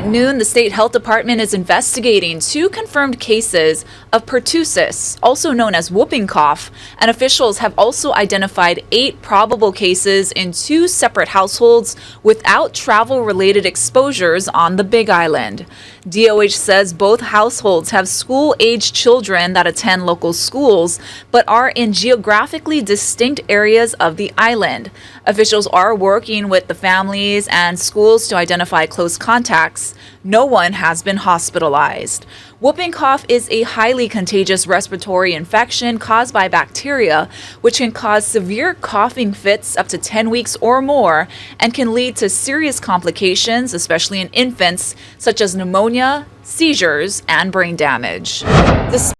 noon, the state health department is investigating 2 confirmed cases of pertussis, also known as whooping cough, and officials have also identified 8 probable cases in 2 separate households without travel-related exposures on the Big Island. DOH says both households have school-aged children that attend local schools, but are in geographically distinct areas of the island. Officials are working with the families and schools to identify close contacts. No one has been hospitalized. Whooping cough is a highly contagious respiratory infection caused by bacteria, which can cause severe coughing fits up to 10 weeks or more and can lead to serious complications, especially in infants, such as pneumonia, seizures, and brain damage.